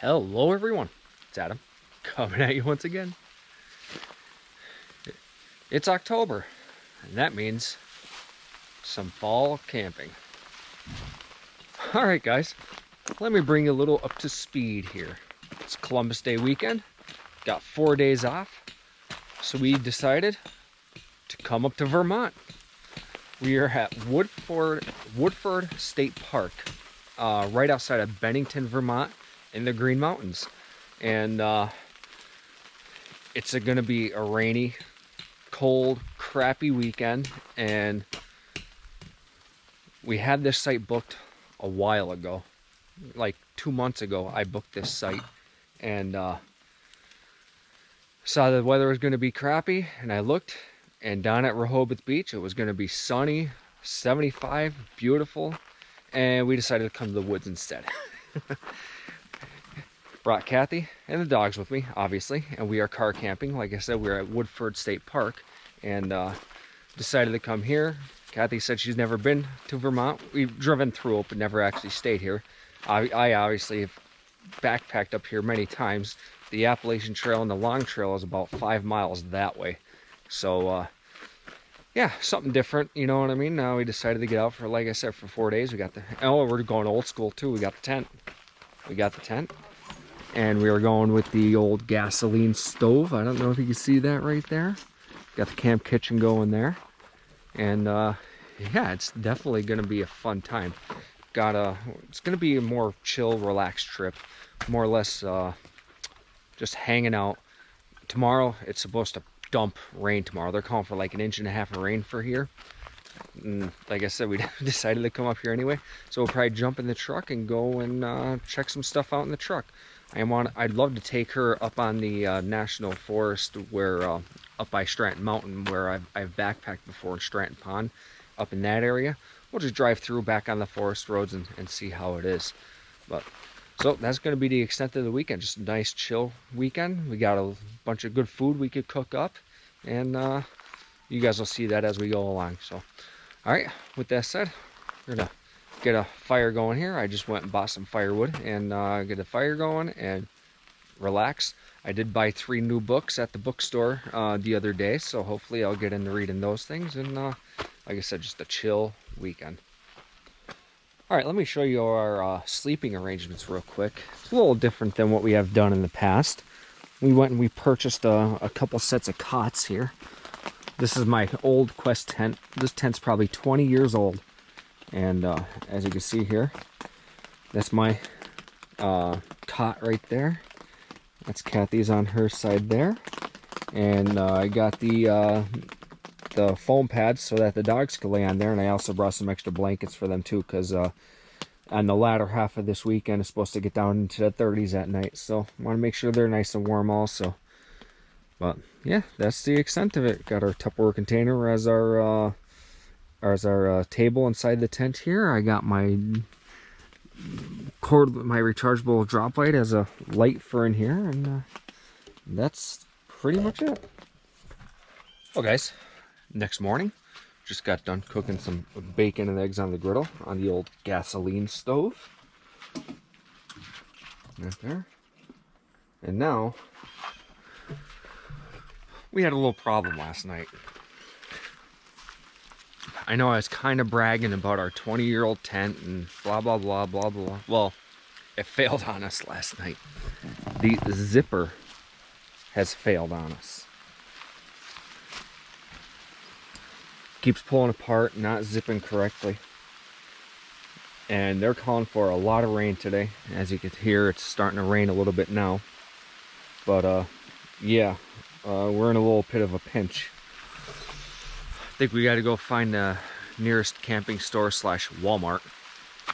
Hello everyone, it's Adam, coming at you once again. It's October, and that means some fall camping. Alright guys, let me bring you a little up to speed here. It's Columbus Day weekend, got 4 days off, so we decided to come up to Vermont. We are at Woodford State Park, right outside of Bennington, Vermont, in the Green Mountains. And it's going to be a rainy, cold, crappy weekend, and we had this site booked a while ago. Like 2 months ago, I booked this site, and saw the weather was going to be crappy, and I looked, and down at Rehoboth Beach, it was going to be sunny, 75, beautiful, and we decided to come to the woods instead. Brought Kathy and the dogs with me, obviously, and we are car camping. Like I said, we're at Woodford State Park, and decided to come here. Kathy said she's never been to Vermont. We've driven through it, but never actually stayed here. I obviously have backpacked up here many times. The Appalachian Trail and the Long Trail is about 5 miles that way. So, yeah, something different, you know what I mean? Now we decided to get out for, like I said, for 4 days. We got we're going old school too. We got the tent. And we were going with the old gasoline stove. I don't know if you can see that right there. Got the camp kitchen going there. And yeah, it's definitely going to be a fun time. It's going to be a more chill, relaxed trip. More or less just hanging out. Tomorrow, it's supposed to dump rain tomorrow. They're calling for like 1.5 inches of rain for here. And like I said, we decided to come up here anyway. So we'll probably jump in the truck and go and check some stuff out in the truck. I'd love to take her up on the national forest where up by Stratton Mountain, where I've backpacked before in Stratton Pond, up in that area. We'll just drive through back on the forest roads and see how it is. But so that's going to be the extent of the weekend. Just a nice chill weekend. We got a bunch of good food we could cook up, and you guys will see that as we go along. So, all right. With that said, we're gonna get a fire going here. I just went and bought some firewood and get a fire going and relax. I did buy 3 new books at the bookstore the other day, so hopefully I'll get into reading those things, and like I said, just a chill weekend. All right, let me show you our sleeping arrangements real quick. It's a little different than what we have done in the past. We went and we purchased a couple sets of cots here. This is my old Quest tent. This tent's probably 20 years old. And as you can see here, that's my cot right there. That's Kathy's on her side there. And I got the foam pads so that the dogs could lay on there. And I also brought some extra blankets for them too, because on the latter half of this weekend it's supposed to get down into the 30s at night. So I want to make sure they're nice and warm also. But yeah, that's the extent of it. Got our Tupperware container as our table inside the tent here. I got my rechargeable drop light as a light for in here, and that's pretty much it. Well guys, next morning, just got done cooking some bacon and eggs on the griddle on the old gasoline stove. Right there. And now, we had a little problem last night. I know I was kind of bragging about our 20-year-old tent and blah, blah, blah, blah, blah. Well, it failed on us last night. The zipper has failed on us. Keeps pulling apart, not zipping correctly. And they're calling for a lot of rain today. As you can hear, it's starting to rain a little bit now. But, yeah, we're in a little bit of a pinch. I think we got to go find the nearest camping store / Walmart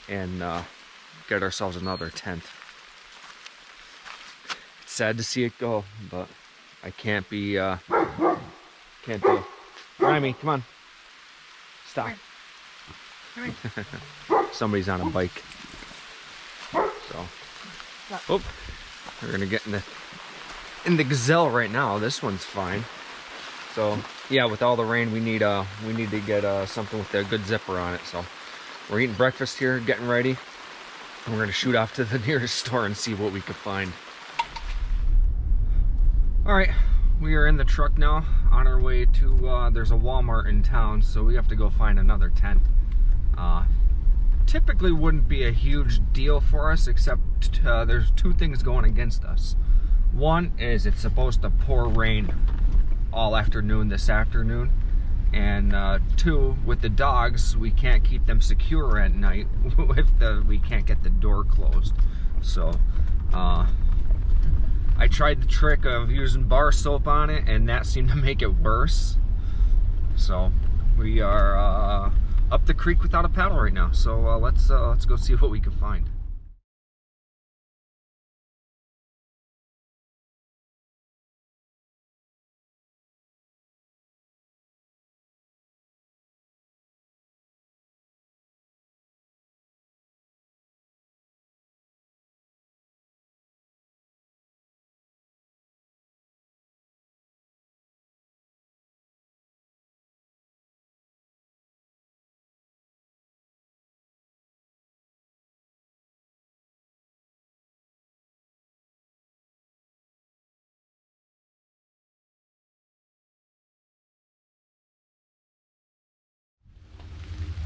and get ourselves another tent. It's sad to see it go, but I can't be, can't do. Remy, come on. Stop. Somebody's on a bike. So, oh, we're gonna get in the Gazelle right now. This one's fine. So yeah, with all the rain, we need to get something with a good zipper on it. So we're eating breakfast here, getting ready. We're gonna shoot off to the nearest store and see what we could find. All right, we are in the truck now on our way to, there's a Walmart in town, so we have to go find another tent. Typically wouldn't be a huge deal for us, except there's two things going against us. One is it's supposed to pour rain all afternoon this afternoon, and two, with the dogs, we can't keep them secure at night if we can't get the door closed. So I tried the trick of using bar soap on it, and that seemed to make it worse. So we are up the creek without a paddle right now. So let's go see what we can find.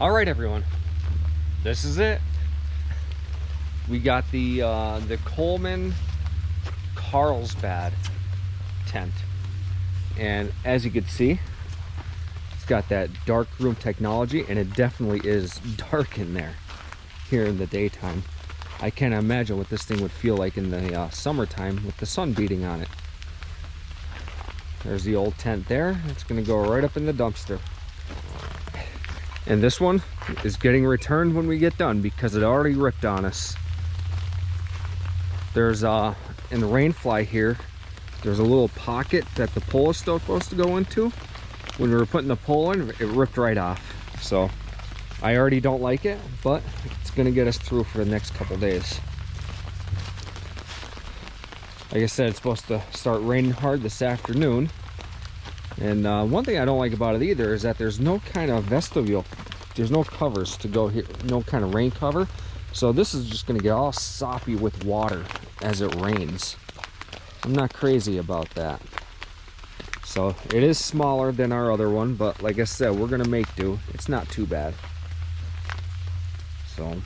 All right, everyone, this is it. We got the Coleman Carlsbad tent, and as you can see, it's got that dark room technology, and it definitely is dark in there here in the daytime. I can't imagine what this thing would feel like in the summertime with the sun beating on it. There's the old tent there. It's gonna go right up in the dumpster. And this one is getting returned when we get done because it already ripped on us. There's in the rain fly here, there's a little pocket that the pole is still supposed to go into. When we were putting the pole in, it ripped right off. So I already don't like it, but it's gonna get us through for the next couple days. Like I said, it's supposed to start raining hard this afternoon. And one thing I don't like about it either is that there's no kind of vestibule. There's no covers to go here, no kind of rain cover. So this is just gonna get all soppy with water as it rains. I'm not crazy about that. So it is smaller than our other one, but like I said, we're gonna make do. It's not too bad. So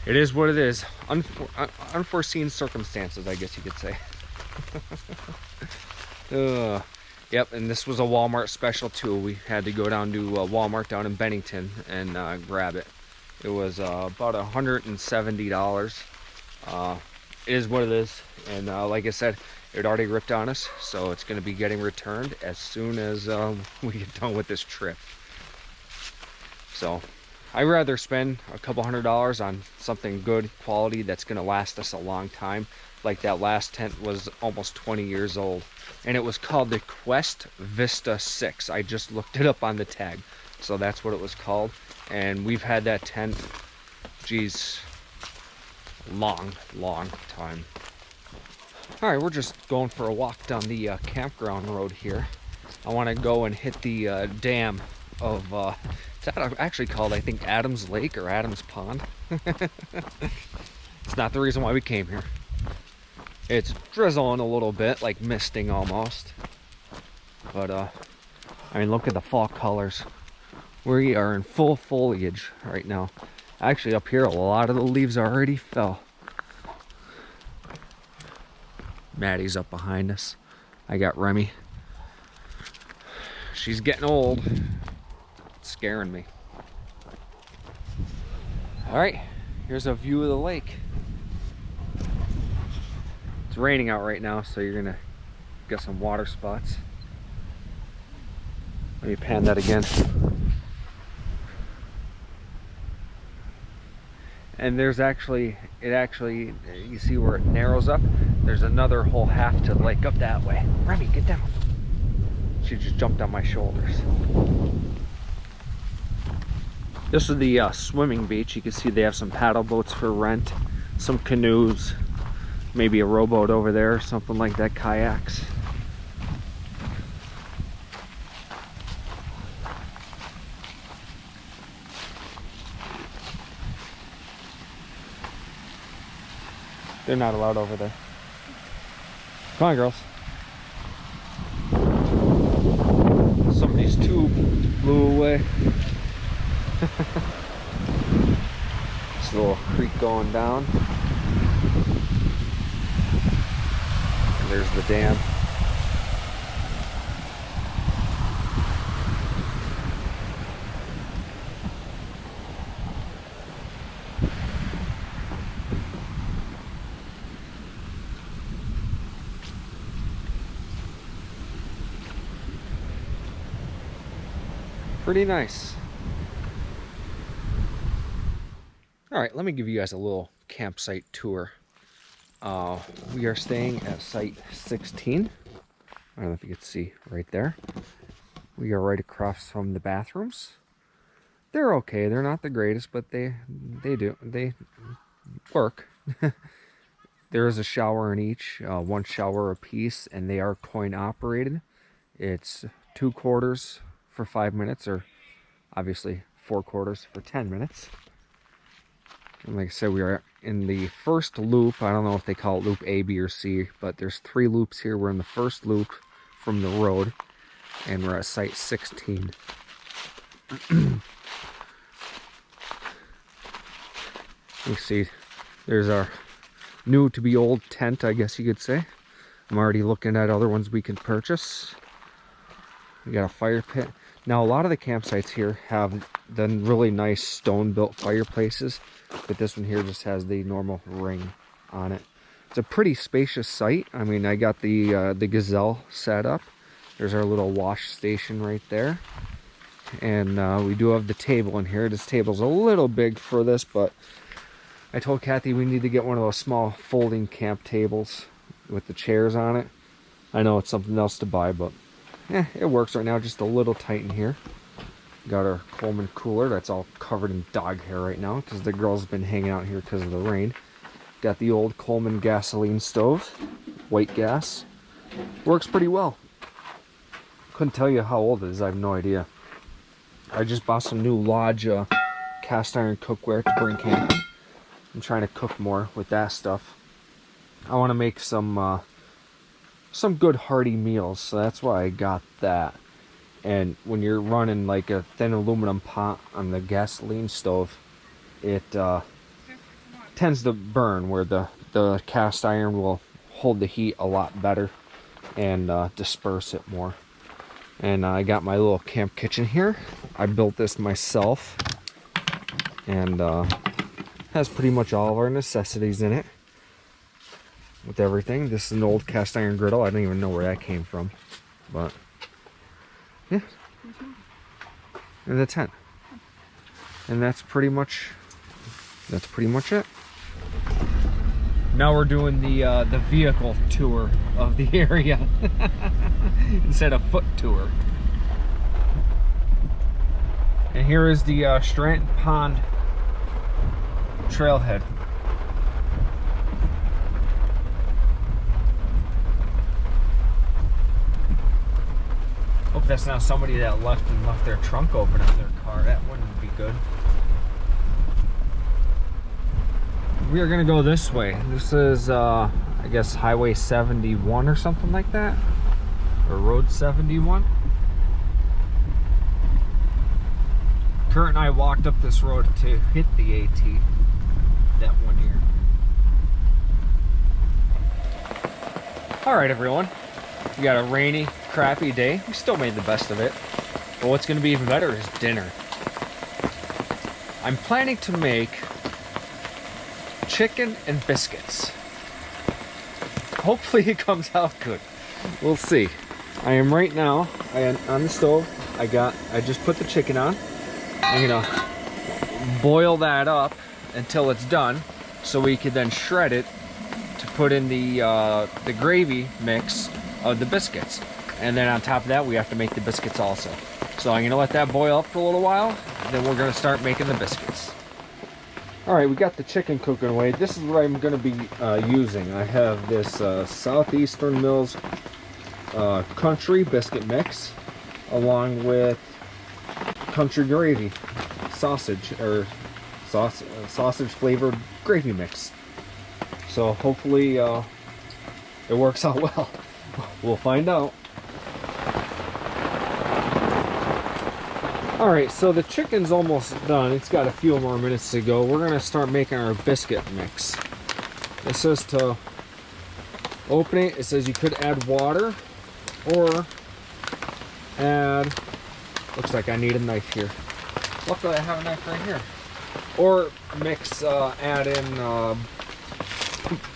it is what it is. Unforeseen circumstances, I guess you could say. Yep, and this was a Walmart special too. We had to go down to Walmart down in Bennington and grab it. It was about $170. It is what it is, and like I said, it already ripped on us, so it's going to be getting returned as soon as we get done with this trip. So I'd rather spend a couple $100 on something good quality that's going to last us a long time. Like that last tent was almost 20 years old, and it was called the Quest Vista 6. I just looked it up on the tag, so that's what it was called. And we've had that tent, geez, long time. All right, we're just going for a walk down the campground road here. I want to go and hit the dam of it's actually called, I think, Adams Lake or Adams Pond. It's not the reason why we came here. It's drizzling a little bit, like misting almost. But I mean, look at the fall colors. We are in full foliage right now. Actually, up here, a lot of the leaves already fell. Maddie's up behind us. I got Remy. She's getting old. It's scaring me. All right, here's a view of the lake. It's raining out right now, so you're gonna get some water spots. Let me pan that again. And there's actually, you see where it narrows up? There's another whole half to the lake up that way. Remy, get down. She just jumped on my shoulders. This is the swimming beach. You can see they have some paddle boats for rent, some canoes, maybe a rowboat over there or something like that, kayaks. They're not allowed over there. Come on, girls. Somebody's tube blew away. This little creek going down. And there's the dam. Pretty nice. All right, let me give you guys a little campsite tour. We are staying at site 16. I don't know if you can see right there. We are right across from the bathrooms. They're okay. They're not the greatest, but they work. There is a shower in each, one shower a piece, and they are coin operated. It's 2 quarters for 5 minutes, or obviously 4 quarters for 10 minutes. And like I said, we are in the first loop. I don't know if they call it loop A, B, or C, but there's 3 loops here. We're in the first loop from the road, and we're at site 16. You see, there's our new to be old tent, I guess you could say. I'm already looking at other ones we can purchase. We got a fire pit. Now, a lot of the campsites here have the really nice stone-built fireplaces, but this one here just has the normal ring on it. It's a pretty spacious site. I mean, I got the gazelle set up. There's our little wash station right there. And we do have the table in here. This table's a little big for this, but I told Kathy we need to get one of those small folding camp tables with the chairs on it. I know it's something else to buy, but it works right now. Just a little tight in here. Got our Coleman cooler that's all covered in dog hair right now because the girls have been hanging out here because of the rain. Got the old Coleman gasoline stove, white gas. Works pretty well. Couldn't tell you how old it is. I have no idea. I just bought some new Lodge cast iron cookware to bring camp. I'm trying to cook more with that stuff. I want to make some good hearty meals, so that's why I got that. And when you're running like a thin aluminum pot on the gasoline stove, it tends to burn, where the cast iron will hold the heat a lot better and disperse it more. And I got my little camp kitchen here. I built this myself, and has pretty much all of our necessities in it with everything. This is an old cast iron griddle. I don't even know where that came from, but yeah. And the tent. And that's pretty much it. Now we're doing the vehicle tour of the area instead of foot tour. And here is the Stratton Pond trailhead. Hope that's not somebody that left their trunk open in their car. That wouldn't be good. We are gonna go this way. This is I guess Highway 71 or something like that, or Road 71. Kurt and I walked up this road to hit the AT that one year. Alright everyone, we got a rainy, crappy day. We still made the best of it. But what's going to be even better is dinner. I'm planning to make chicken and biscuits. Hopefully it comes out good. We'll see. I am right now on the stove. I just put the chicken on. I'm gonna boil that up until it's done, so we could then shred it to put in the gravy mix of the biscuits. And then on top of that, we have to make the biscuits also. So I'm gonna let that boil up for a little while, then we're gonna start making the biscuits. All right, we got the chicken cooking away. This is what I'm gonna be using. I have this Southeastern Mills country biscuit mix, along with country gravy sausage flavored gravy mix. So hopefully it works out well. We'll find out. Alright, so the chicken's almost done. It's got a few more minutes to go. We're gonna start making our biscuit mix. It says to open it, it says you could add water or add, looks like I need a knife here. Luckily I have a knife right here. Or mix, add in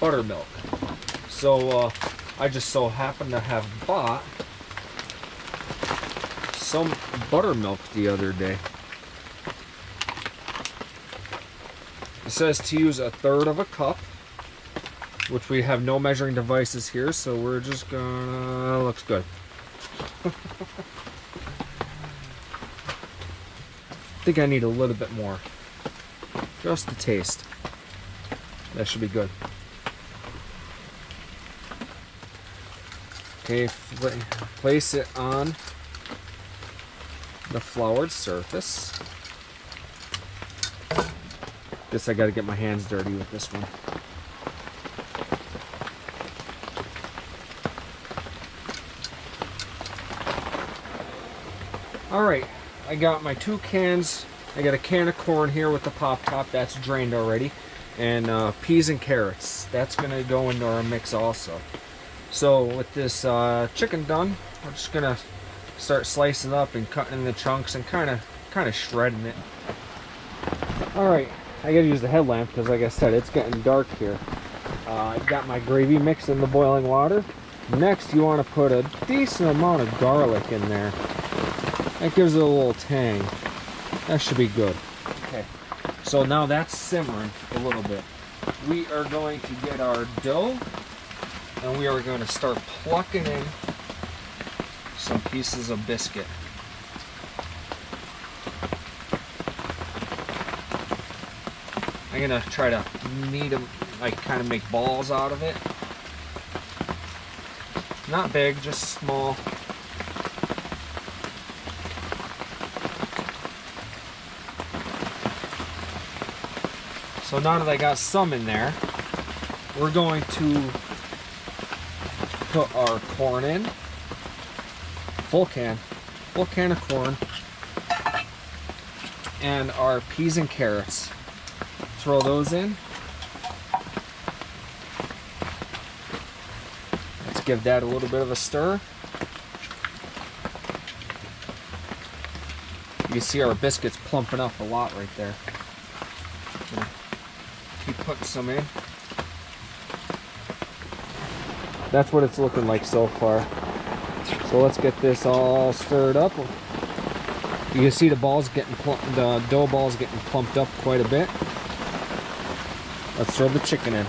buttermilk. So I just so happen to have bought some buttermilk the other day. It says to use 1/3 of a cup, which we have no measuring devices here, so we're just gonna, looks good. I think I need a little bit more, just a taste. That should be good. Okay, place it on the floured surface. Guess I gotta get my hands dirty with this one. Alright, I got my 2 cans. I got a can of corn here with the pop top, that's drained already. And peas and carrots. That's gonna go into our mix also. So with this chicken done, we're just gonna start slicing up and cutting the chunks and kind of shredding it. Alright, I gotta use the headlamp because like I said, it's getting dark here. I got my gravy mix in the boiling water. Next, you want to put a decent amount of garlic in there. That gives it a little tang. That should be good. Okay, so now that's simmering a little bit. We are going to get our dough and we are going to start plucking in some pieces of biscuit. I'm gonna try to knead them, like kind of make balls out of it. Not big, just small. So now that I got some in there, we're going to put our corn in. Full can of corn, and our peas and carrots. Throw those in. Let's give that a little bit of a stir. You can see our biscuits plumping up a lot right there. Keep putting some in. That's what it's looking like so far. So let's get this all stirred up. You can see the balls getting the dough balls getting plumped up quite a bit. Let's throw the chicken in.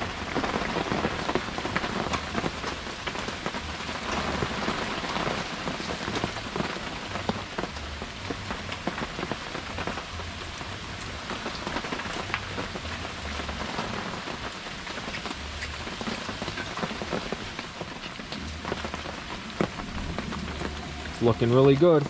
It's looking really good.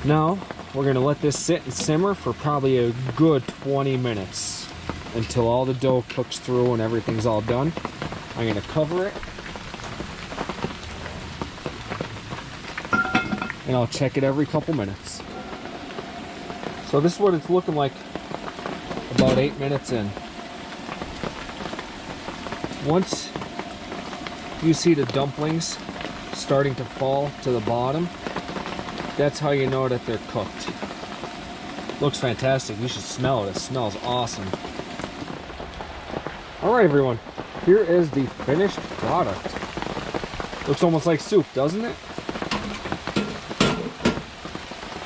Now we're going to let this sit and simmer for probably a good 20 minutes until all the dough cooks through and everything's all done. I'm going to cover it and I'll check it every couple minutes. So this is what it's looking like about 8 minutes in. Once you see the dumplings starting to fall to the bottom, that's how you know that they're cooked. Looks fantastic. You should smell it. It smells awesome. Alright everyone, here is the finished product. Looks almost like soup, doesn't it?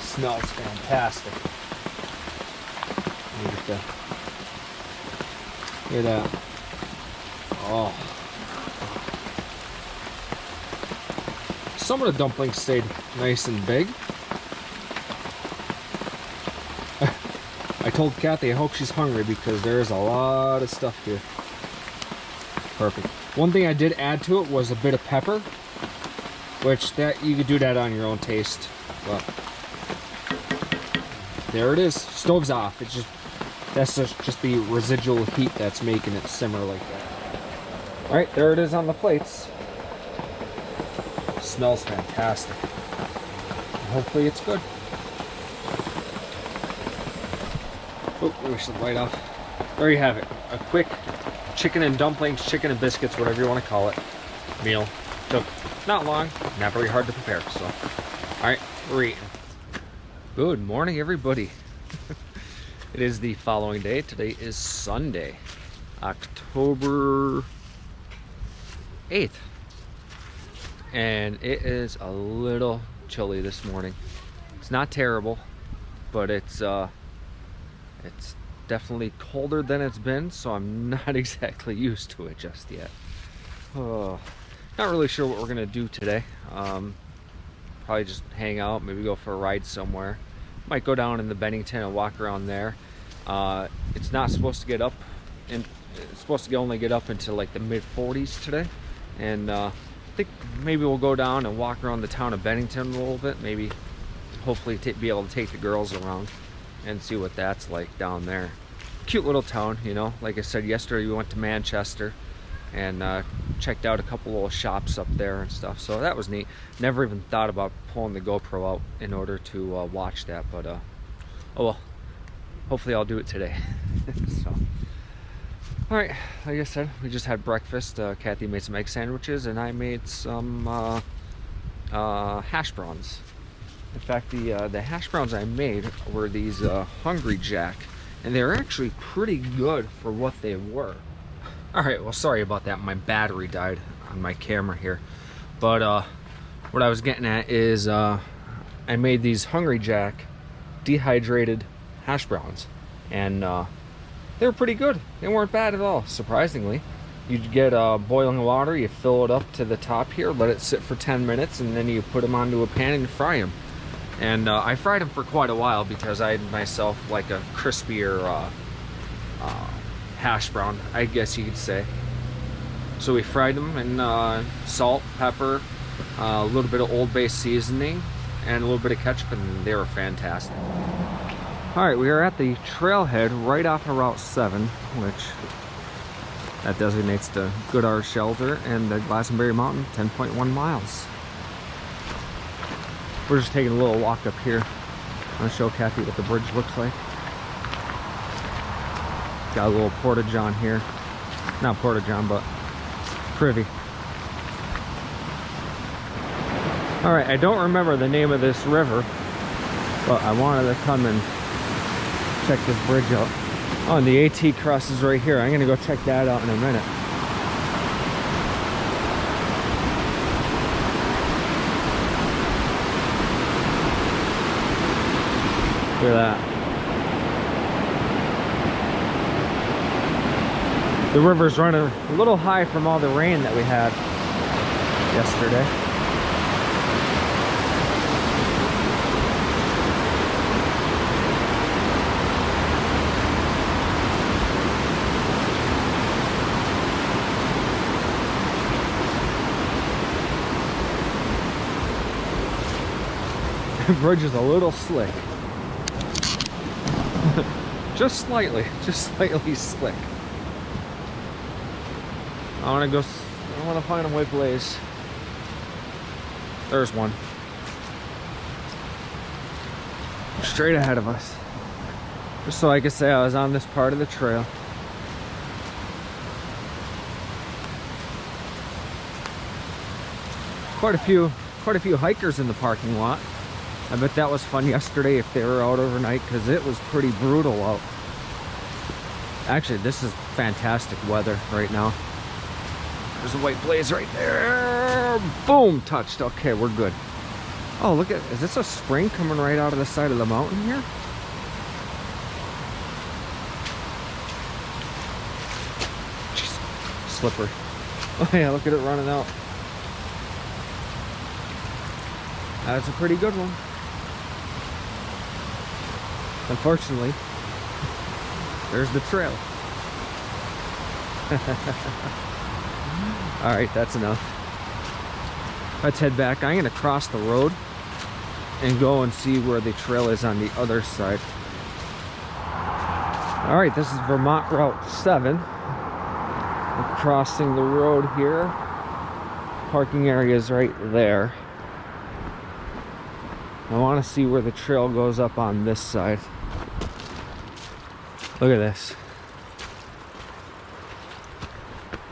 Smells fantastic. Look at that. Oh. Some of the dumplings stayed nice and big. I told Kathy I hope she's hungry because there's a lot of stuff here. Perfect. One thing I did add to it was a bit of pepper, which that you could do that on your own taste. But there it is. Stove's off. It's just That's just the residual heat that's making it simmer like that. All right, there it is on the plates. Smells fantastic. Hopefully it's good. Oh, we should light off. There you have it. A quick chicken and dumplings, chicken and biscuits, whatever you want to call it, meal. Took not long, not very hard to prepare. So, all right, we're eating. Good morning, everybody. It is the following day. Today is Sunday, October 8th. And it is a little chilly this morning. It's not terrible, but it's definitely colder than it's been, so I'm not exactly used to it just yet. Oh, not really sure what we're gonna do today. Probably just hang out, maybe go for a ride somewhere. Might go down in the Bennington and walk around there. It's not supposed to get up, and it's supposed to only get up into like the mid 40s today. And I think maybe we'll go down and walk around the town of Bennington a little bit. Maybe, hopefully, be able to take the girls around and see what that's like down there. Cute little town, you know. Like I said yesterday, we went to Manchester and checked out a couple little shops up there and stuff. So that was neat. Never even thought about pulling the GoPro out in order to watch that, but oh well. Hopefully I'll do it today. So, all right, like I said, we just had breakfast. Kathy made some egg sandwiches, and I made some hash browns. In fact, the hash browns I made were these Hungry Jack, and they're actually pretty good for what they were. All right, well, sorry about that. My battery died on my camera here. But what I was getting at is I made these Hungry Jack dehydrated hash browns, and they were pretty good. They weren't bad at all, surprisingly. You get boiling water, you fill it up to the top here, let it sit for 10 minutes, and then you put them onto a pan and fry them. And I fried them for quite a while because I myself like a crispier hash brown, I guess you could say. So we fried them in salt, pepper, a little bit of Old Bay seasoning, and a little bit of ketchup, and they were fantastic. All right, we are at the trailhead right off of Route 7, which that designates the Goodar Shelter and the Glastonbury Mountain, 10.1 miles. We're just taking a little walk up here. I'm gonna show Kathy what the bridge looks like. Got a little porta-john here. Not porta-john, but privy. All right, I don't remember the name of this river, but I wanted to come and check this bridge out. Oh, and the AT crosses right here. I'm gonna go check that out in a minute. Look at that. The river's running a little high from all the rain that we had yesterday. The bridge is a little slick. just slightly slick. I want to find a white blaze. There's one. Straight ahead of us. Just so I could say I was on this part of the trail. Quite a few hikers in the parking lot. I bet that was fun yesterday if they were out overnight, because it was pretty brutal out. Actually, this is fantastic weather right now. There's a white blaze right there. Boom, touched. Okay, we're good. Oh, look at, is this a spring coming right out of the side of the mountain here? Jeez, slippery. Oh yeah, look at it running out. That's a pretty good one. Unfortunately, there's the trail. All right, that's enough. Let's head back. I'm gonna cross the road and go and see where the trail is on the other side. All right, this is Vermont Route 7. We're crossing the road here. Parking area is right there. I want to see where the trail goes up on this side. Look at this.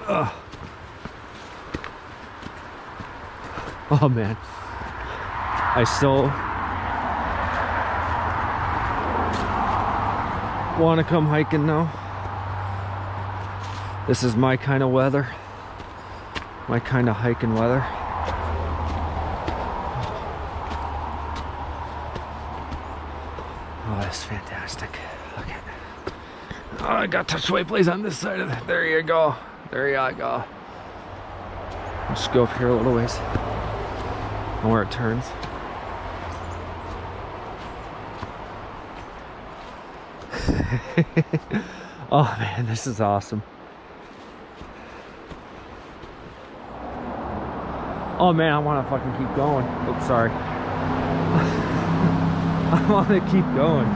Ugh. Oh man. I still want to come hiking now. This is my kind of weather. My kind of hiking weather. Oh, that's fantastic. Look at that. Oh, I got touch wayplays on this side of it. There you go. There you go. Just go up here a little ways. And where it turns. Oh man, this is awesome. Oh man, I want to fucking keep going. Oops, sorry. I want to keep going.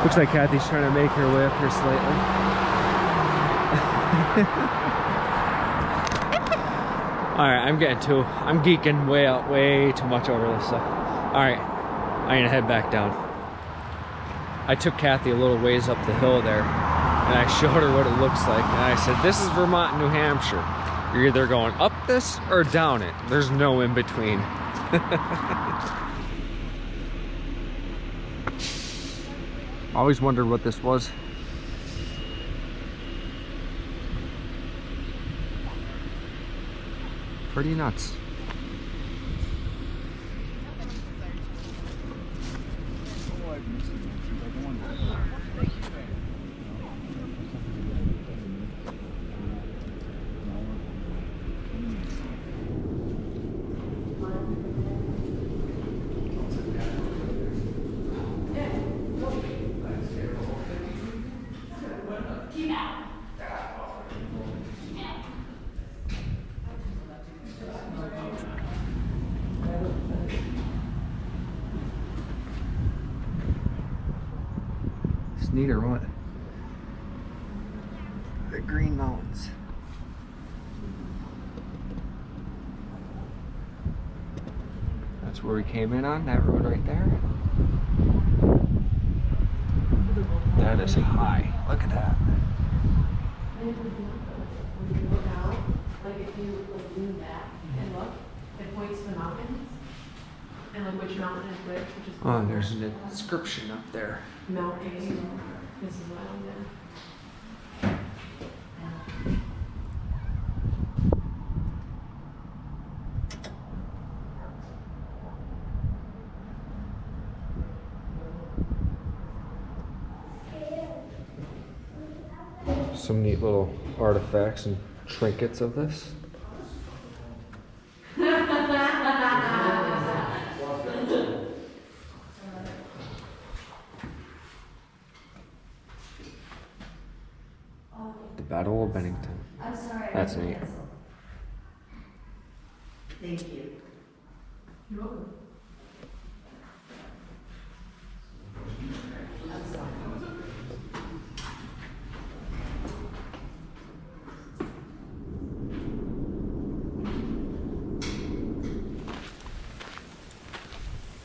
Looks like Kathy's trying to make her way up here slightly. Alright, I'm geeking way too much over this stuff. Alright, I'm gonna head back down. I took Kathy a little ways up the hill there, and I showed her what it looks like, and I said, this is Vermont, New Hampshire. You're either going up this or down it. There's no in between. Always wondered what this was. Pretty nuts. Neat or what? The Green Mountains. That's where we came in on, that road right there. That is high. Look at that. When you look out, like if you lean back and look, it points to the mountains. And like which mountain is which is oh, there's an inscription up there. Mount A, this is what I'm there. Some neat little artifacts and trinkets of this. The Battle of Bennington. I'm sorry. That's neat. Thank you. You're welcome.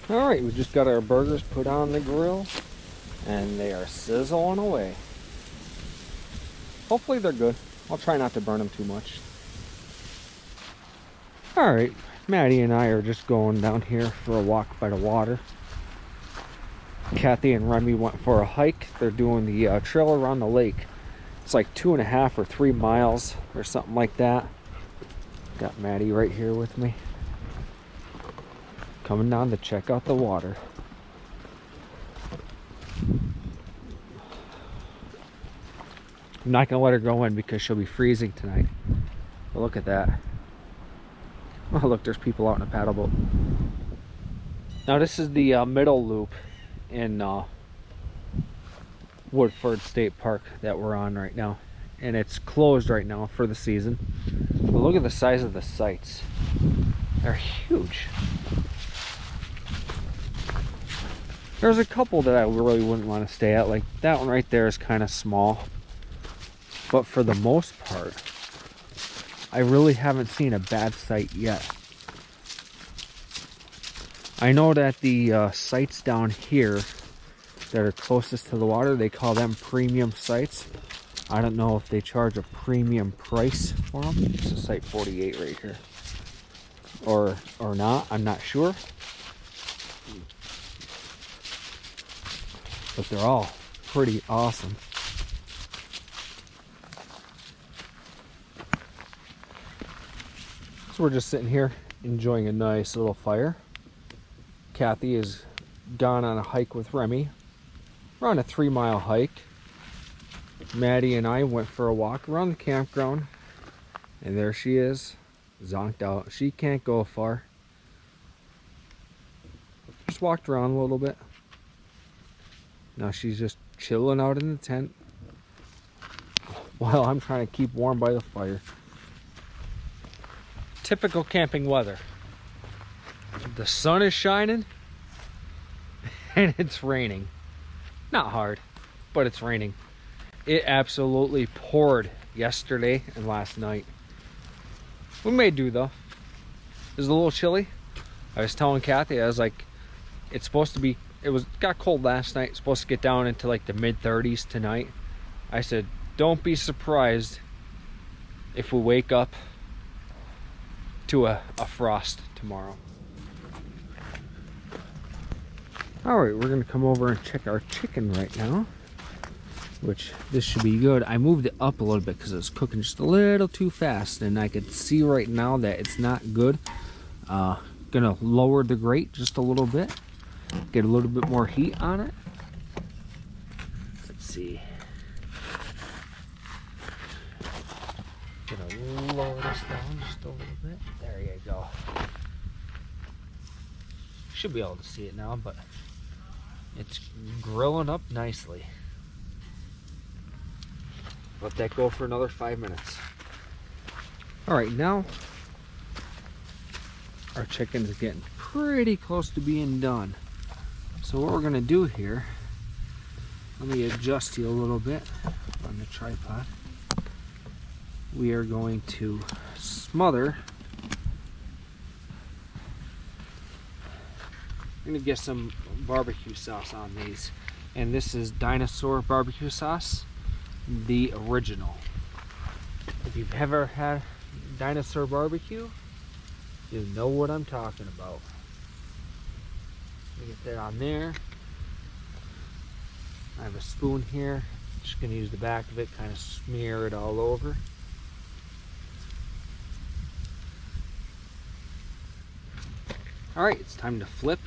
All right, we just got our burgers put on the grill and they are sizzling away. Hopefully they're good. I'll try not to burn them too much. All right, Maddie and I are just going down here for a walk by the water. Kathy and Remy went for a hike. They're doing the trail around the lake. It's like 2.5 or 3 miles or something like that. Got Maddie right here with me. Coming down to check out the water. I'm not gonna let her go in because she'll be freezing tonight. But look at that. Oh look, there's people out in a paddle boat. Now this is the middle loop in Woodford State Park that we're on right now. And it's closed right now for the season. But look at the size of the sites. They're huge. There's a couple that I really wouldn't want to stay at. Like that one right there is kind of small. But for the most part, I really haven't seen a bad site yet. I know that the sites down here that are closest to the water, they call them premium sites. I don't know if they charge a premium price for them. This is site 48 right here. Or not, I'm not sure. But they're all pretty awesome. So we're just sitting here enjoying a nice little fire. Kathy has gone on a hike with Remy. We're on a 3-mile hike. Maddie and I went for a walk around the campground. And there she is, zonked out. She can't go far. Just walked around a little bit. Now she's just chilling out in the tent while I'm trying to keep warm by the fire. Typical camping weather. The sun is shining and it's raining. Not hard, but it's raining. It absolutely poured yesterday and last night. We made do though. It was a little chilly. I was telling Kathy, I was like, it's supposed to be, got cold last night. It's supposed to get down into like the mid-30s tonight. I said, don't be surprised if we wake up to a frost tomorrow. All right, we're gonna come over and check our chicken right now, which this should be good. I moved it up a little bit because it was cooking just a little too fast, and I could see right now that it's not good. Gonna lower the grate just a little bit, get a little bit more heat on it. Let's see. Gonna lower this down just a little bit. There you go. Should be able to see it now, but it's grilling up nicely. Let that go for another 5 minutes. All right, now our chicken's getting pretty close to being done. So what we're gonna do here, let me adjust you a little bit on the tripod. We are going to smother. I'm gonna get some barbecue sauce on these. And this is dinosaur barbecue sauce, the original. If you've ever had dinosaur barbecue, you know what I'm talking about. Get that on there. I have a spoon here. Just gonna use the back of it, kind of smear it all over. All right, it's time to flip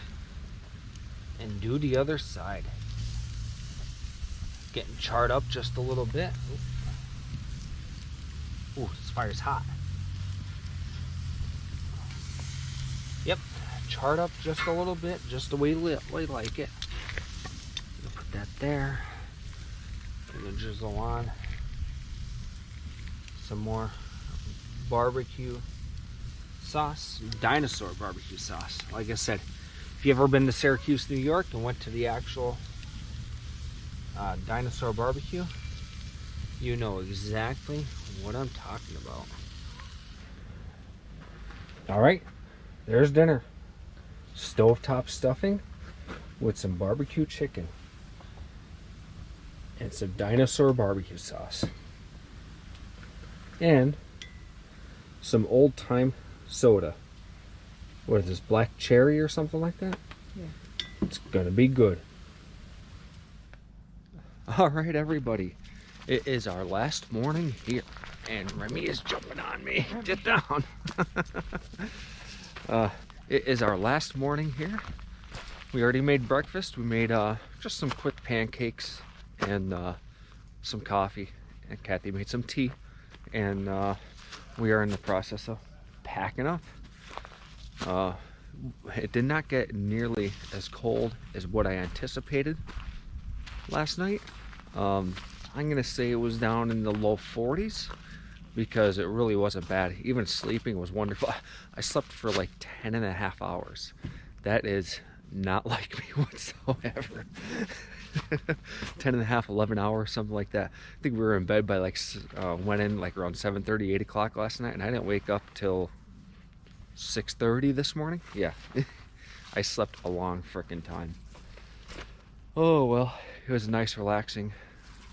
and do the other side. Getting charred up just a little bit. Ooh, this fire's hot. Yep, charred up just a little bit, just the way we like it. Put that there. I'm gonna drizzle on some more barbecue sauce, dinosaur barbecue sauce. Like I said, if you've ever been to Syracuse, New York, and went to the actual dinosaur barbecue, you know exactly what I'm talking about. All right, there's dinner. Stovetop stuffing with some barbecue chicken and some dinosaur barbecue sauce and some old time soda. What is this, black cherry or something like that? Yeah. It's gonna be good. All right, everybody, it is our last morning here, and Remy is jumping on me. Get down. It is our last morning here. We already made breakfast. We made just some quick pancakes and some coffee, and Kathy made some tea, and we are in the process of packing up. It did not get nearly as cold as what I anticipated last night. I'm gonna say it was down in the low 40s because it really wasn't bad. Even sleeping was wonderful. I slept for like 10 and a half hours. That is not like me whatsoever. 10 and a half, 11 hours, something like that. I think we were in bed by like, went in like around 7:30, 8 o'clock last night, and I didn't wake up till 6:30 this morning. Yeah, I slept a long freaking time. Oh, well, it was a nice, relaxing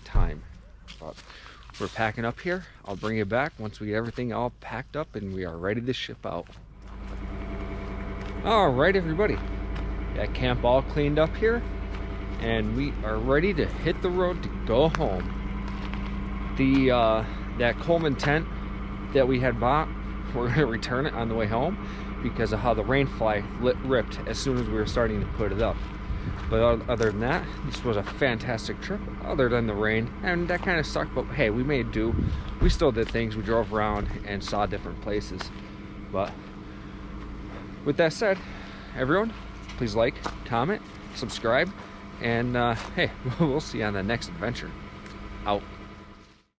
time. But we're packing up here. I'll bring you back once we get everything all packed up and we are ready to ship out. All right, everybody. Got camp all cleaned up here, and we are ready to hit the road to go home. That Coleman tent that we had bought, we're gonna return it on the way home because of how the rain fly ripped as soon as we were starting to put it up. But other than that, this was a fantastic trip, other than the rain, and that kind of sucked, but hey, we made do. We still did things. We drove around and saw different places. But with that said, everyone, please like, comment, subscribe, and hey, we'll see you on the next adventure. Out.